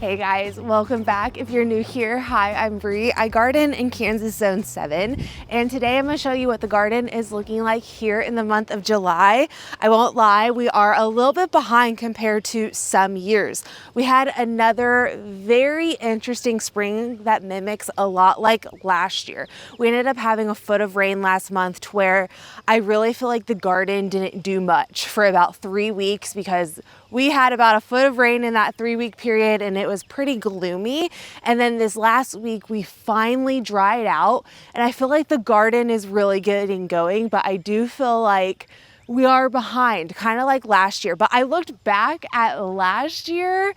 Hey guys, welcome back. If you're new here, hi, I'm Bree. I garden in Kansas Zone 7, and today I'm going to show you what the garden is looking like here in the month of July. I won't lie, we are a little bit behind compared to some years. We had another very interesting spring that mimics a lot like last year. We ended up having a foot of rain last month to where I really feel like the garden didn't do much for about 3 weeks because we had about a foot of rain in that 3-week period and it was pretty gloomy. And then this last week we finally dried out and I feel like the garden is really getting going, but I do feel like we are behind, kind of like last year. But I looked back at last year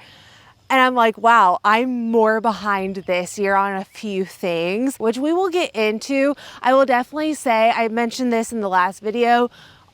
and I'm like, wow, I'm more behind this year on a few things, which we will get into. I will definitely say, I mentioned this in the last video,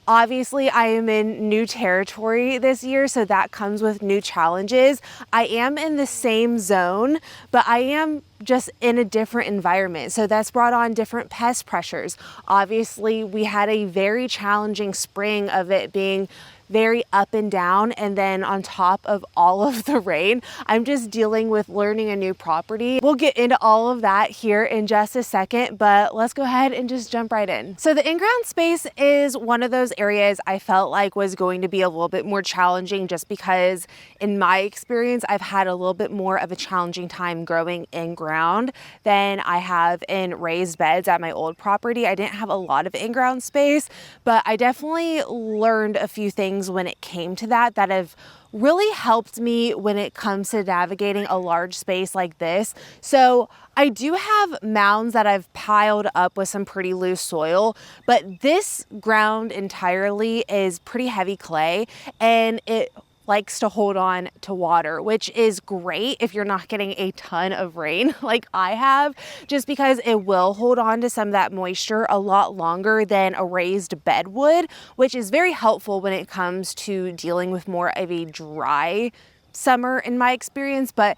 obviously, I am in new territory this year, so that comes with new challenges. I am in the same zone, but I am just in a different environment. So that's brought on different pest pressures. Obviously, we had a very challenging spring of it being very up and down, and then on top of all of the rain, I'm just dealing with learning a new property. We'll get into all of that here in just a second, but let's go ahead and just jump right in. So the in-ground space is one of those areas I felt like was going to be a little bit more challenging just because in my experience, I've had a little bit more of a challenging time growing in-ground than I have in raised beds at my old property. I didn't have a lot of in-ground space, but I definitely learned a few things when it came to that have really helped me when it comes to navigating a large space like this. So I do have mounds that I've piled up with some pretty loose soil, but this ground entirely is pretty heavy clay and it likes to hold on to water, which is great if you're not getting a ton of rain like I have, just because it will hold on to some of that moisture a lot longer than a raised bed would, which is very helpful when it comes to dealing with more of a dry summer in my experience. But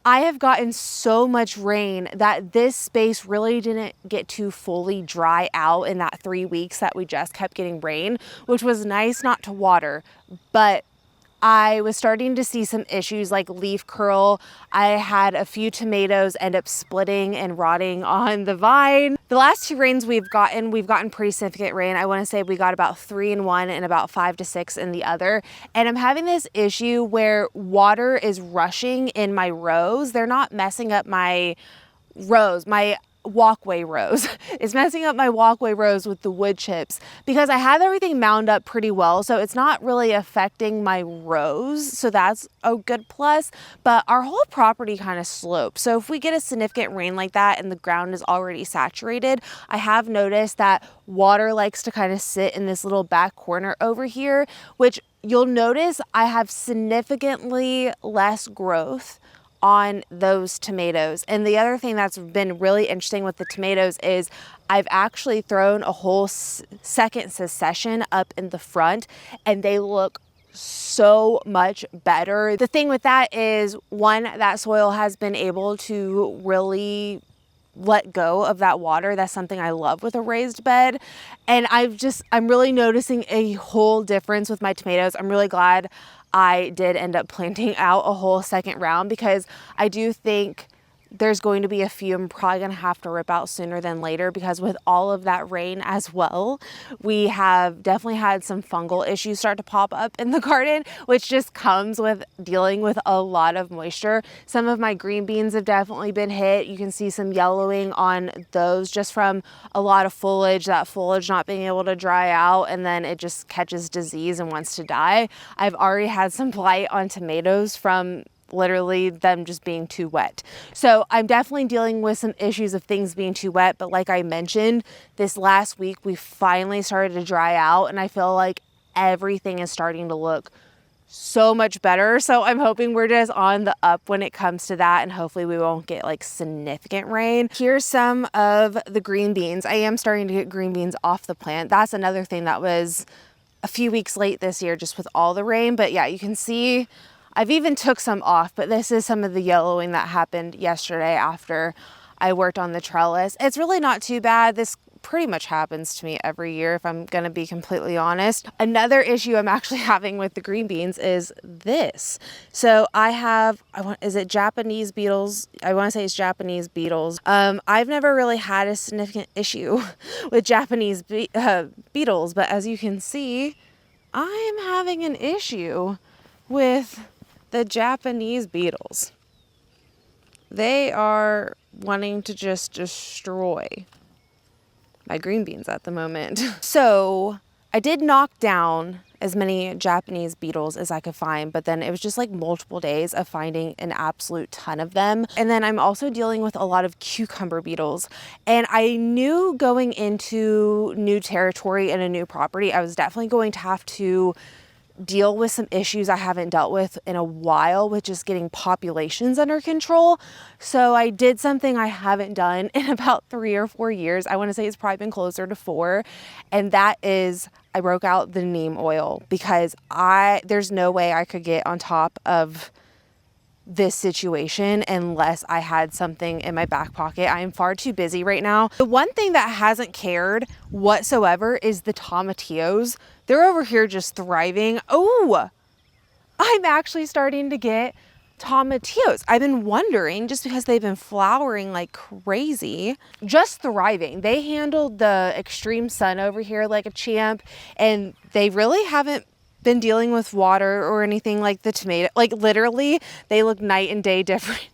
I have gotten so much rain that this space really didn't get to fully dry out in that 3 weeks that we just kept getting rain, which was nice not to water, but I was starting to see some issues like leaf curl. I had a few tomatoes end up splitting and rotting on the vine. The last 2 rains we've gotten pretty significant rain. I want to say we got about 3 in one and about 5 to 6 in the other. And I'm having this issue where water is rushing in my rows. They're not messing up my rows, my walkway rows. It's messing up my walkway rows with the wood chips because I have everything mound up pretty well, so it's not really affecting my rows, so that's a good plus. But our whole property kind of slopes, so if we get a significant rain like that and the ground is already saturated, I have noticed that water likes to kind of sit in this little back corner over here, which you'll notice I have significantly less growth on those tomatoes. And the other thing that's been really interesting with the tomatoes is I've actually thrown a whole second succession up in the front and they look so much better. The thing with that is, one, that soil has been able to really let go of that water. That's something I love with a raised bed. And I'm really noticing a whole difference with my tomatoes. I'm really glad I did end up planting out a whole second round because I do think there's going to be a few I'm probably going to have to rip out sooner than later because with all of that rain as well, we have definitely had some fungal issues start to pop up in the garden, which just comes with dealing with a lot of moisture. Some of my green beans have definitely been hit. You can see some yellowing on those just from a lot of foliage, that foliage not being able to dry out, and then it just catches disease and wants to die. I've already had some blight on tomatoes from literally them just being too wet. So I'm definitely dealing with some issues of things being too wet, but like I mentioned, this last week we finally started to dry out and I feel like everything is starting to look so much better. So I'm hoping we're just on the up when it comes to that and hopefully we won't get like significant rain. Here's some of the green beans. I am starting to get green beans off the plant. That's another thing that was a few weeks late this year just with all the rain, but yeah, you can see I've even took some off, but this is some of the yellowing that happened yesterday after I worked on the trellis. It's really not too bad. This pretty much happens to me every year, if I'm gonna be completely honest. Another issue I'm actually having with the green beans is this. So I have, is it Japanese beetles? I wanna say it's Japanese beetles. I've never really had a significant issue with Japanese beetles, but as you can see, I am having an issue with the Japanese beetles. They are wanting to just destroy my green beans at the moment. So I did knock down as many Japanese beetles as I could find, but then it was just like multiple days of finding an absolute ton of them. And then I'm also dealing with a lot of cucumber beetles. And I knew going into new territory and a new property, I was definitely going to have to deal with some issues I haven't dealt with in a while, which is getting populations under control. So I did something I haven't done in about 3 or 4 years. I want to say it's probably been closer to 4. And that is, I broke out the neem oil because there's no way I could get on top of this situation unless I had something in my back pocket. I am far too busy right now. The one thing that hasn't cared whatsoever is the tomatillos. They're over here just thriving. Oh, I'm actually starting to get tomatillos. I've been wondering, just because they've been flowering like crazy, just thriving. They handled the extreme sun over here like a champ, and they really haven't been dealing with water or anything like the tomato. Like literally, they look night and day different.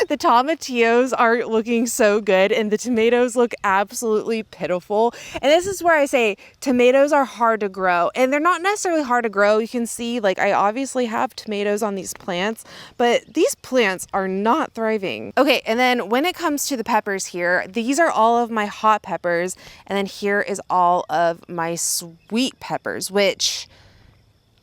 The tomatillos are looking so good and the tomatoes look absolutely pitiful. And this is where I say tomatoes are hard to grow, and they're not necessarily hard to grow. You can see, like, I obviously have tomatoes on these plants, but these plants are not thriving. Okay, and then when it comes to the peppers here, these are all of my hot peppers, and then here is all of my sweet peppers, which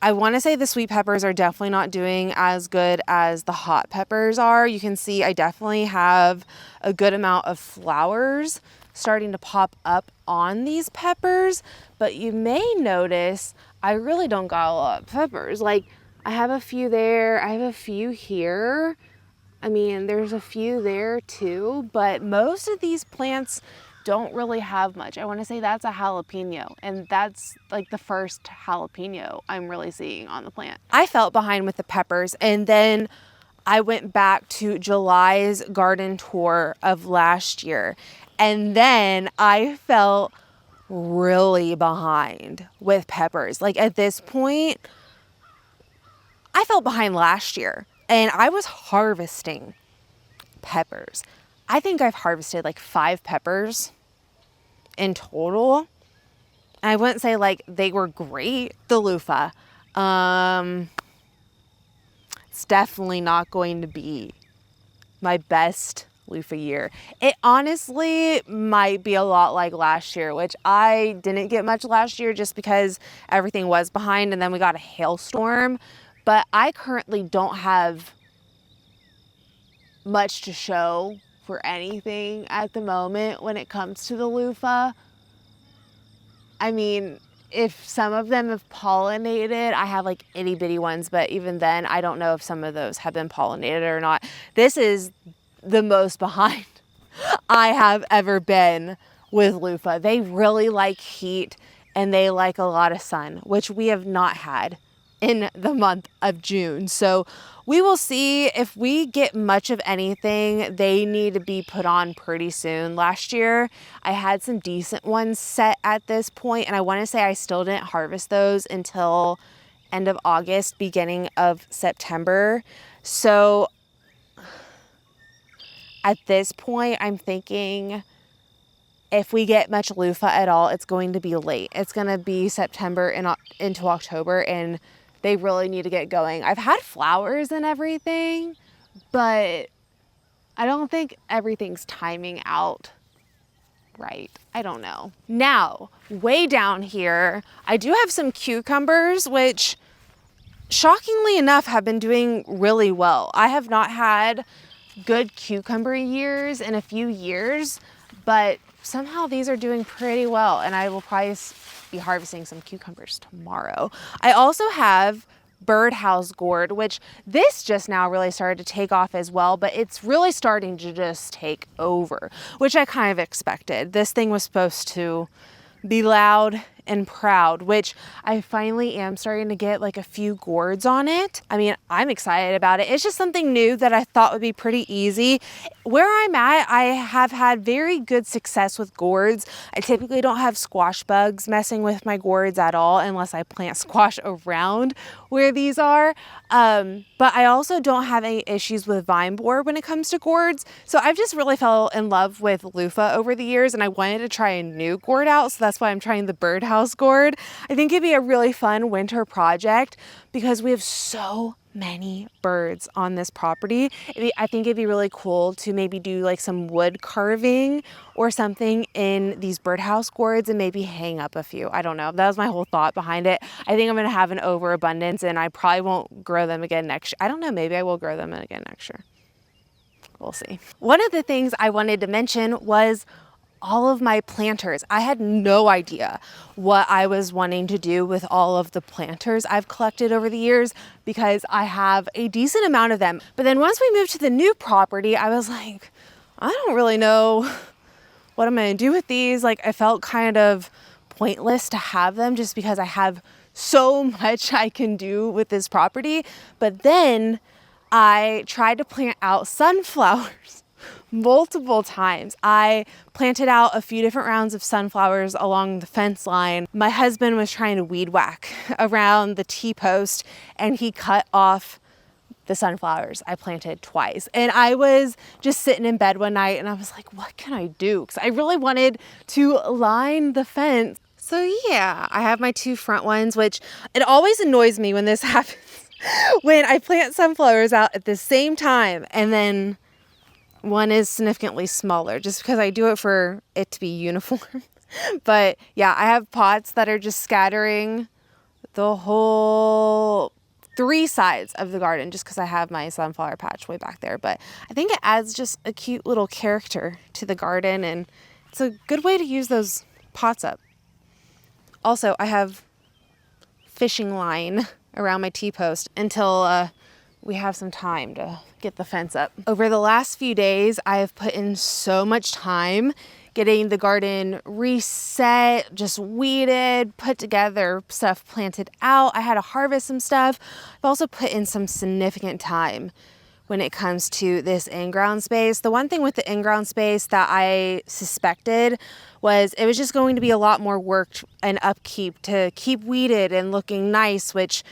I want to say the sweet peppers are definitely not doing as good as the hot peppers are. You can see I definitely have a good amount of flowers starting to pop up on these peppers, but you may notice I really don't got a lot of peppers. Like, I have a few there, I have a few here. I mean, there's a few there too, but most of these plants don't really have much. I want to say that's a jalapeno, and that's like the first jalapeno I'm really seeing on the plant. I felt behind with the peppers, and then I went back to July's garden tour of last year, and then I felt really behind with peppers. Like, at this point, I felt behind last year, and I was harvesting peppers. I think I've harvested like 5 peppers in total. I wouldn't say like they were great. The Lofah, it's definitely not going to be my best Lofah year. It honestly might be a lot like last year, which I didn't get much last year just because everything was behind, and then we got a hailstorm. But I currently don't have much to show for anything at the moment when it comes to the Lofah. I mean, if some of them have pollinated, I have like itty bitty ones, but even then I don't know if some of those have been pollinated or not. This is the most behind I have ever been with Lofah. They really like heat and they like a lot of sun, which we have not had in the month of June. So we will see if we get much of anything. They need to be put on pretty soon. Last year, I had some decent ones set at this point, and I want to say I still didn't harvest those until end of August, beginning of September. So at this point, I'm thinking if we get much Lofah at all, it's going to be late. It's going to be September and into October, and they really need to get going. I've had flowers and everything, but I don't think everything's timing out right. I don't know. Now, way down here, I do have some cucumbers, which shockingly enough have been doing really well. I have not had good cucumber years in a few years, but somehow these are doing pretty well, and I will probably be harvesting some cucumbers tomorrow. I also have birdhouse gourd, which this just now really started to take off as well, but it's really starting to just take over, which I kind of expected. This thing was supposed to be loud and proud, which I finally am starting to get like a few gourds on it. I mean, I'm excited about it. It's just something new that I thought would be pretty easy. Where I'm at, I have had very good success with gourds. I typically don't have squash bugs messing with my gourds at all unless I plant squash around where these are. But I also don't have any issues with vine borer when it comes to gourds. So I've just really fell in love with Lofah over the years, and I wanted to try a new gourd out. So that's why I'm trying the birdhouse gourd. I think it'd be a really fun winter project because we have so many birds on this property. I think it'd be really cool to maybe do like some wood carving or something in these birdhouse gourds and maybe hang up a few. I don't know. That was my whole thought behind it. I think I'm going to have an overabundance and I probably won't grow them again next year. I don't know. Maybe I will grow them again next year. We'll see. One of the things I wanted to mention was all of my planters. I had no idea what I was wanting to do with all of the planters I've collected over the years because I have a decent amount of them. But then once we moved to the new property, I was like, I don't really know what I'm going to do with these. Like, I felt kind of pointless to have them just because I have so much I can do with this property. But then I tried to plant out sunflowers multiple times. I planted out a few different rounds of sunflowers along the fence line. My husband was trying to weed whack around the T-post and he cut off the sunflowers I planted twice. And I was just sitting in bed one night and I was like, what can I do? Because I really wanted to line the fence. So yeah, I have my two front ones, which it always annoys me when this happens. When I plant sunflowers out at the same time and then one is significantly smaller just because I do it for it to be uniform. But yeah, I have pots that are just scattering the whole 3 sides of the garden just because I have my sunflower patch way back there. But I think it adds just a cute little character to the garden and it's a good way to use those pots up. Also, I have fishing line around my T-post until we have some time to get the fence up. Over the last few days, I have put in so much time getting the garden reset, just weeded, put together, stuff planted out. I had to harvest some stuff. I've also put in some significant time when it comes to this in-ground space. The one thing with the in-ground space that I suspected was it was just going to be a lot more work and upkeep to keep weeded and looking nice, which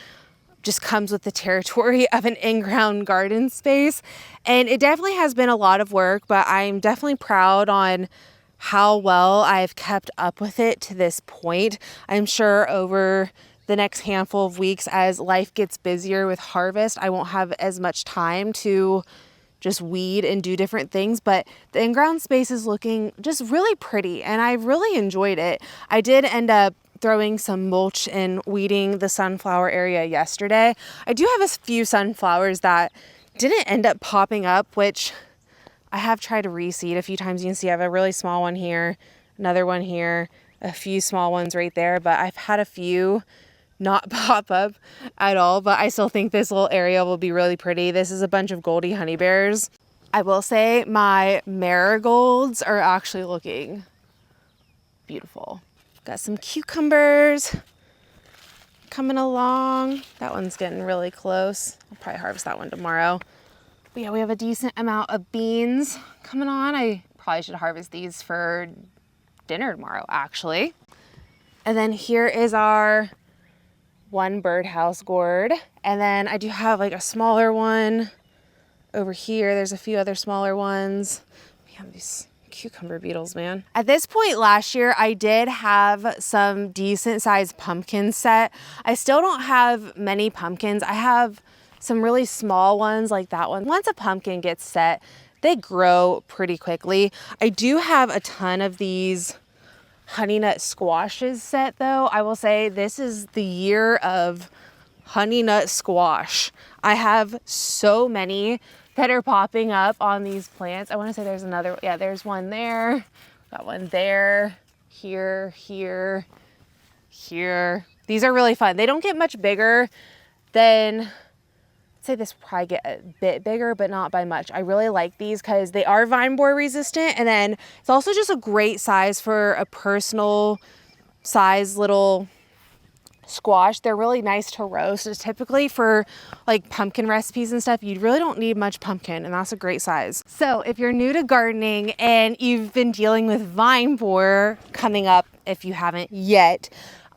just comes with the territory of an in-ground garden space. And it definitely has been a lot of work, but I'm definitely proud on how well I've kept up with it to this point. I'm sure over the next handful of weeks, as life gets busier with harvest, I won't have as much time to just weed and do different things, but the in-ground space is looking just really pretty and I really enjoyed it. I did end up throwing some mulch and weeding the sunflower area yesterday. I do have a few sunflowers that didn't end up popping up, which I have tried to reseed a few times. You can see I have a really small one here, another one here, a few small ones right there, but I've had a few not pop up at all, but I still think this little area will be really pretty. This is a bunch of Goldie honey bears. I will say my marigolds are actually looking beautiful. Got some cucumbers coming along. That one's getting really close. I'll probably harvest that one tomorrow. But yeah, we have a decent amount of beans coming on. I probably should harvest these for dinner tomorrow, actually. And then here is our one birdhouse gourd. And then I do have like a smaller one over here. There's a few other smaller ones. We have these cucumber beetles, man. At this point last year, I did have some decent sized pumpkins set. I still don't have many pumpkins. I have some really small ones like that one. Once a pumpkin gets set, they grow pretty quickly. I do have a ton of these honey nut squashes set though. I will say this is the year of honey nut squash. I have so many that are popping up on these plants. I want to say there's another, yeah, there's one there, got one there, here, here, here. These are really fun. They don't get much bigger then I'd say this will probably get a bit bigger, but not by much. I really like these because they are vine borer resistant, and then it's also just a great size for a personal size little squash. They're really nice to roast. It's typically for like pumpkin recipes and stuff. You really don't need much pumpkin, and that's a great size. So if you're new to gardening and you've been dealing with vine borer coming up, if you haven't yet,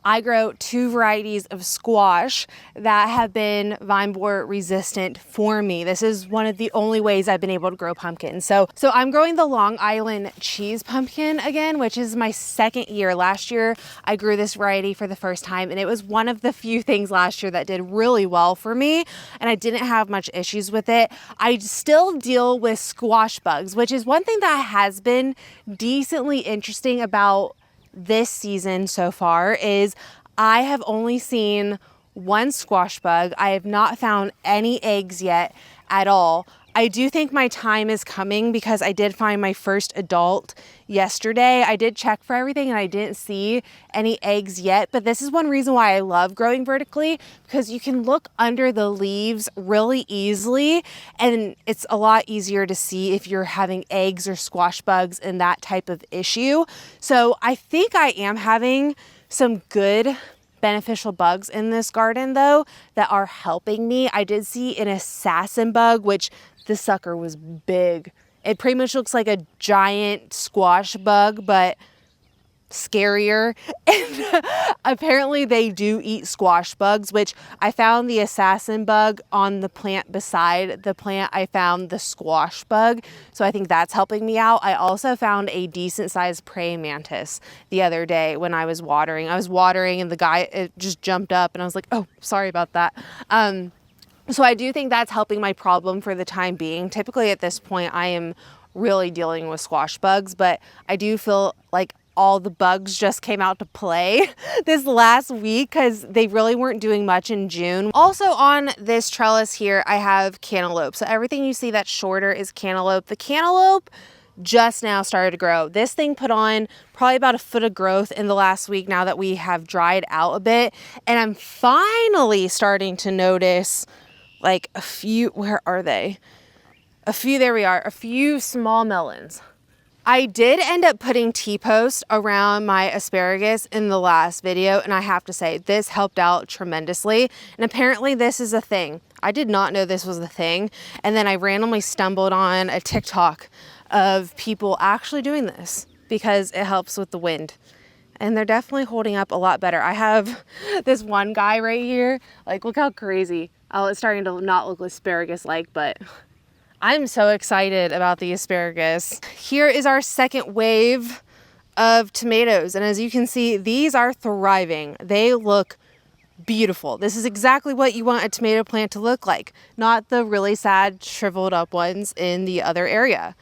I grow 2 varieties of squash that have been vine borer resistant for me. This is one of the only ways I've been able to grow pumpkins. So I'm growing the Long Island cheese pumpkin again, which is my 2nd year. Last year, I grew this variety for the first time, and it was one of the few things last year that did really well for me, and I didn't have much issues with it. I still deal with squash bugs, which is one thing that has been decently interesting about this season so far. Is I have only seen 1 squash bug. I have not found any eggs yet at all. I do think my time is coming because I did find my first adult yesterday. I did check for everything and I didn't see any eggs yet, but this is one reason why I love growing vertically, because you can look under the leaves really easily and it's a lot easier to see if you're having eggs or squash bugs and that type of issue. So I think I am having some good beneficial bugs in this garden though that are helping me. I did see an assassin bug, which this sucker was big. It pretty much looks like a giant squash bug, but scarier. And apparently they do eat squash bugs, which I found the assassin bug on the plant beside the plant I found the squash bug. So I think that's helping me out. I also found a decent sized praying mantis the other day when I was watering. I was watering and the guy, it just jumped up and I was like, oh, sorry about that. So I do think that's helping my problem for the time being. Typically at this point, I am really dealing with squash bugs, but I do feel like all the bugs just came out to play this last week because they really weren't doing much in June. Also on this trellis here, I have cantaloupe. So everything you see that's shorter is cantaloupe. The cantaloupe just now started to grow. This thing put on probably about a foot of growth in the last week now that we have dried out a bit. And I'm finally starting to notice like a few, where are they? A few, there we are, a few small melons. I did end up putting T-post around my asparagus in the last video, and I have to say this helped out tremendously. And apparently this is a thing. I did not know this was a thing. And then I randomly stumbled on a TikTok of people actually doing this because it helps with the wind. And they're definitely holding up a lot better. I have this one guy right here, like look how crazy. Oh, it's starting to not look asparagus-like, but I'm so excited about the asparagus. Here is our second wave of tomatoes. And as you can see, these are thriving. They look beautiful. This is exactly what you want a tomato plant to look like, not the really sad shriveled up ones in the other area.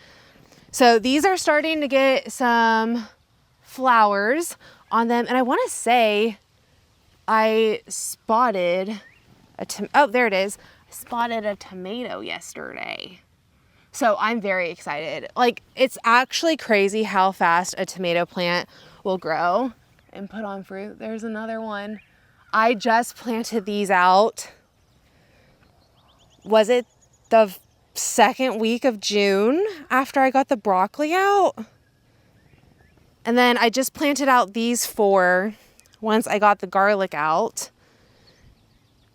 So these are starting to get some flowers on them. And I want to say I spotted oh, there it is. I spotted a tomato yesterday. So I'm very excited. Like, it's actually crazy how fast a tomato plant will grow and put on fruit. There's another one. I just planted these out. Was it the 2nd week of June after I got the broccoli out? And then I just planted out these 4 once I got the garlic out.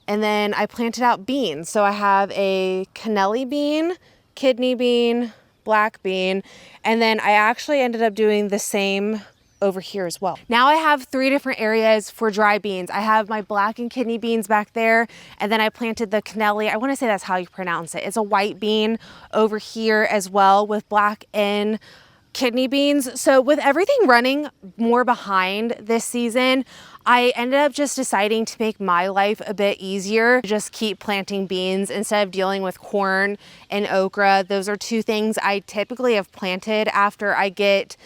And then I planted out beans. So I have a cannelli bean, kidney bean, black bean, and then I actually ended up doing the same over here as well. Now I have 3 different areas for dry beans. I have my black and kidney beans back there, and then I planted the cannelli. I want to say that's how you pronounce it. It's a white bean over here as well with black and kidney beans. So with everything running more behind this season, I ended up just deciding to make my life a bit easier. Just keep planting beans instead of dealing with corn and okra. Those are 2 things I typically have planted after I get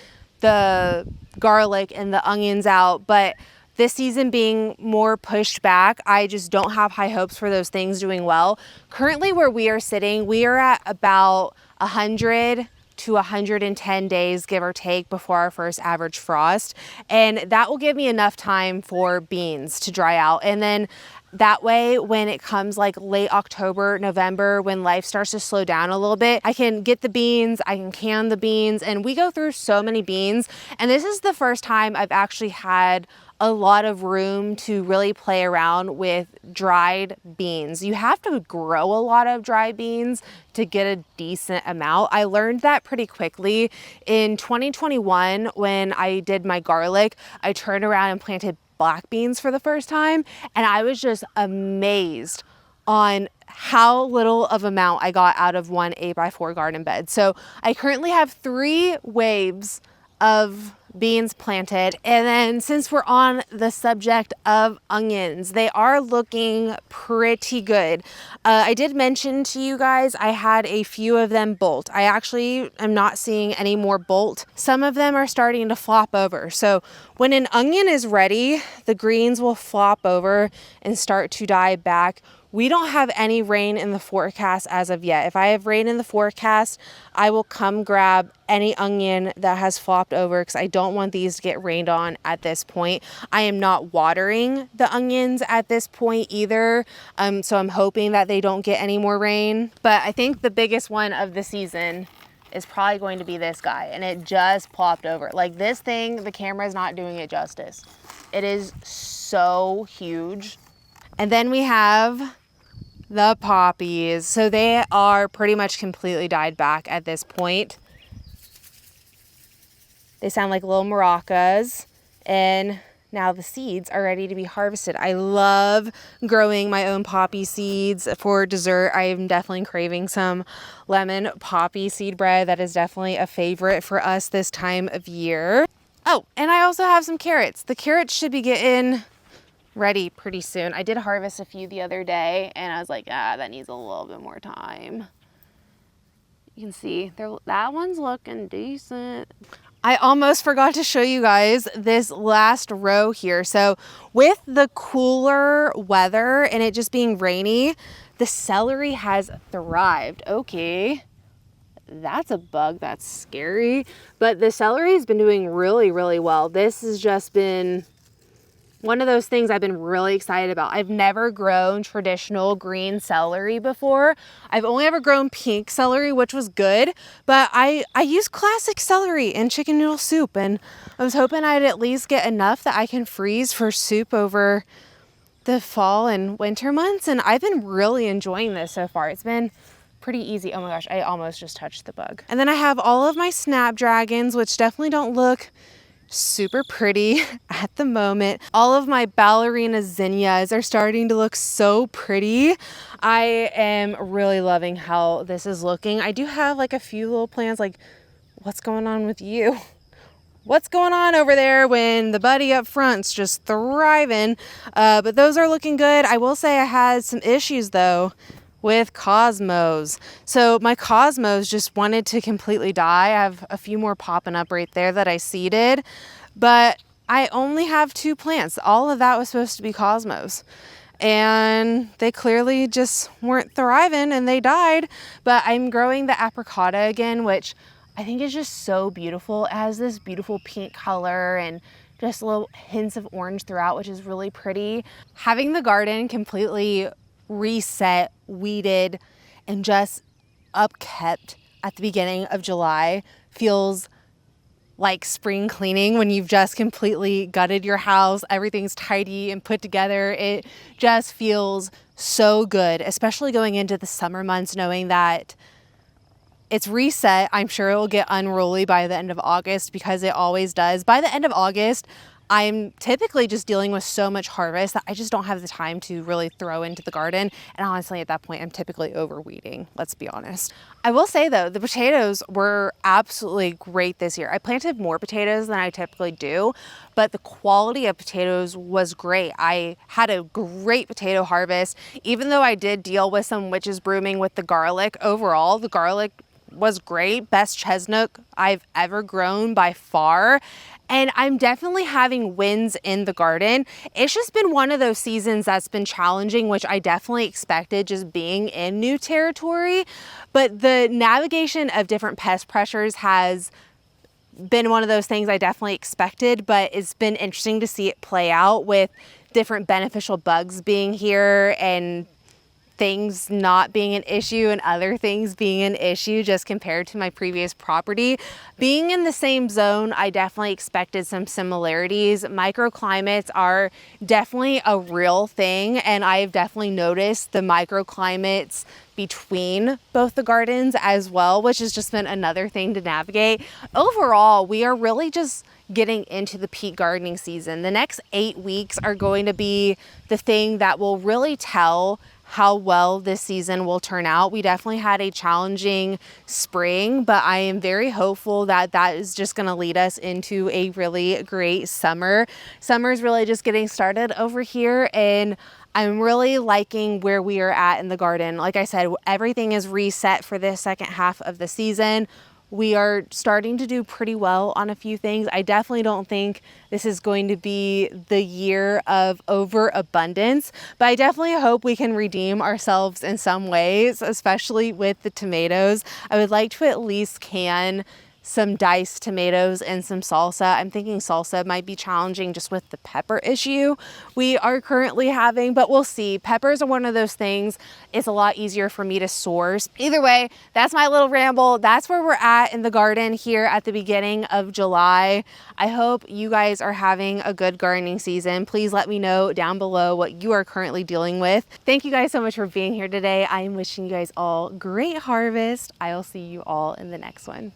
the garlic and the onions out. But this season being more pushed back, I just don't have high hopes for those things doing well. Currently where we are sitting, we are at about 100 to 110 days, give or take, before our first average frost. And that will give me enough time for beans to dry out. And then That way, when it comes like late October, November, when life starts to slow down a little bit, I can get the beans, I can can the beans, and we go through so many beans. And this is the first time I've actually had a lot of room to really play around with dried beans. You have to grow a lot of dried beans to get a decent amount. I learned that pretty quickly. In 2021, when I did my garlic, I turned around and planted black beans for the first time, and I was just amazed on how little of amount I got out of one 8x4 garden bed. So I currently have 3 waves of beans planted. And then since we're on the subject of onions, they are looking pretty good. I did mention to you guys I had a few of them bolt. I actually am not seeing any more bolt. Some of them are starting to flop over. So when an onion is ready, the greens will flop over and start to die back. We don't have any rain in the forecast as of yet. If I have rain in the forecast, I will come grab any onion that has flopped over because I don't want these to get rained on at this point. I am not watering the onions at this point either, so I'm hoping that they don't get any more rain. But I think the biggest one of the season is probably going to be this guy, and it just plopped over. Like this thing, the camera is not doing it justice. It is so huge. And then we have the poppies. So they are pretty much completely died back at this point. They sound like little maracas, and now the seeds are ready to be harvested. I love growing my own poppy seeds for dessert. I am definitely craving some lemon poppy seed bread. That is definitely a favorite for us this time of year. Oh, and I also have some carrots. The carrots should be getting ready pretty soon. I did harvest a few the other day, and I was like, that needs a little bit more time. You can see that one's looking decent. I almost forgot to show you guys this last row here. So with the cooler weather and it just being rainy, the celery has thrived. Okay, that's a bug, that's scary. But the celery has been doing really, really well. This has just been one of those things I've been really excited about. I've never grown traditional green celery before. I've only ever grown pink celery, which was good, but I use classic celery in chicken noodle soup, and I was hoping I'd at least get enough that I can freeze for soup over the fall and winter months, and I've been really enjoying this so far. It's been pretty easy. Oh my gosh, I almost just touched the bug. And then I have all of my snapdragons, which definitely don't look super pretty at the moment. All of my ballerina zinnias are starting to look so pretty. I am really loving how this is looking. I do have like a few little plants, like what's going on with you? What's going on over there when the buddy up front's just thriving? But those are looking good. I will say I had some issues though with cosmos. So my cosmos just wanted to completely die. I have a few more popping up right there that I seeded, but I only have 2 plants. All of that was supposed to be cosmos, and they clearly just weren't thriving and they died. But I'm growing the apricota again, which I think is just so beautiful. It has this beautiful pink color and just little hints of orange throughout, which is really pretty. Having the garden completely reset, weeded, and just upkept at the beginning of July feels like spring cleaning when you've just completely gutted your house. Everything's tidy and put together. It just feels so good, especially going into the summer months, knowing that it's reset. I'm sure it will get unruly by the end of August, because it always does. By the end of August, I'm typically just dealing with so much harvest that I just don't have the time to really throw into the garden. And honestly, at that point, I'm typically overweeding, let's be honest. I will say though, the potatoes were absolutely great this year. I planted more potatoes than I typically do, but the quality of potatoes was great. I had a great potato harvest. Even though I did deal with some witches brooming with the garlic, overall, the garlic was great. Best chestnut I've ever grown by far. And I'm definitely having wins in the garden. It's just been one of those seasons that's been challenging, which I definitely expected just being in new territory. But the navigation of different pest pressures has been one of those things I definitely expected, but it's been interesting to see it play out with different beneficial bugs being here and things not being an issue and other things being an issue just compared to my previous property. Being in the same zone, I definitely expected some similarities. Microclimates are definitely a real thing, and I've definitely noticed the microclimates between both the gardens as well, which has just been another thing to navigate. Overall, we are really just getting into the peak gardening season. The next 8 weeks are going to be the thing that will really tell how well this season will turn out. We definitely had a challenging spring, but I am very hopeful that that is just going to lead us into a really great summer. Summer's really just getting started over here, and I'm really liking where we are at in the garden. Like I said, everything is reset for this second half of the season. We are starting to do pretty well on a few things. I definitely don't think this is going to be the year of overabundance, but I definitely hope we can redeem ourselves in some ways, especially with the tomatoes. I would like to at least can some diced tomatoes and some salsa. I'm thinking salsa might be challenging just with the pepper issue we are currently having, but we'll see. Peppers are one of those things. It's a lot easier for me to source. Either way, that's my little ramble. That's where we're at in the garden here at the beginning of July. I hope you guys are having a good gardening season. Please let me know down below what you are currently dealing with. Thank you guys so much for being here today. I am wishing you guys all great harvest. I'll see you all in the next one.